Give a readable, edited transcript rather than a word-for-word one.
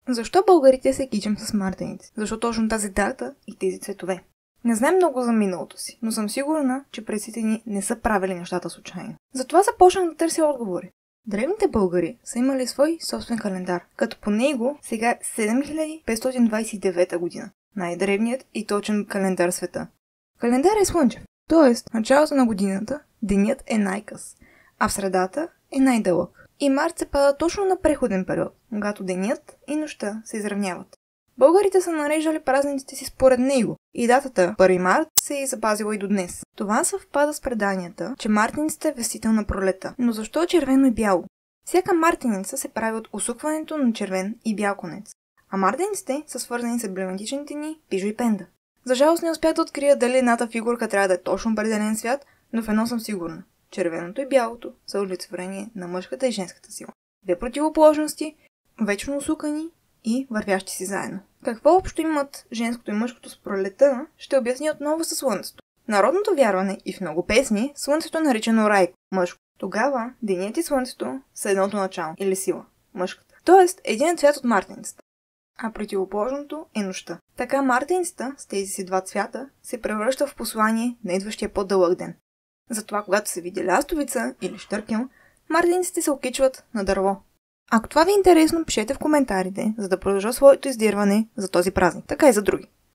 Защо българите се кичим с мартеници? Защо точно тази дата и тези цветове? Не знам много за миналото си, но съм сигурна, че предците ни не са правили нещата случайно. Затова започнах да търся отговори. Древните българи са имали свой собствен календар, като по него сега 7529 година. Най-древният и точен календар в света. Календар е слънчев, т.е. началото на годината денят е най-къс, а в средата е най-дълъг. И март се пада точно на преходен период, когато денят и нощта се изравняват. Българите са нареждали празниците си според него и датата 1 март се е запазила и до днес. Това съвпада с преданията, че мартеницата е вестител на пролета. Но защо червено и бяло? Всяка мартеница се прави от усукването на червен и бял конец. А мартениците са свързани с емблематичните ни Пижо и Пенда. За жалост не успях да открия дали едната фигурка трябва да е точно определен цвят, но в едно съм сигурна. Червеното и бялото са олицетворение на мъжката и женската сила. Две противоположности, вечно усукани и вървящи си заедно. Какво общо имат женското и мъжкото с пролета, ще обясня отново със слънцето. Народното вярване и в много песни слънцето е наричано райко, мъжко. Тогава денят и слънцето са едното начало или сила, мъжката. Тоест един цвят от мартеницата, а противоположното е нощта. Така мартеницата с тези си два цвята се превръща в послание на идващия по-дълъг ден. Затова когато се види лястовица или щъркел, мартениците се окичват на дърво. Ако това ви е интересно, пишете в коментарите, за да продължа своето издирване за този празник, така и за други.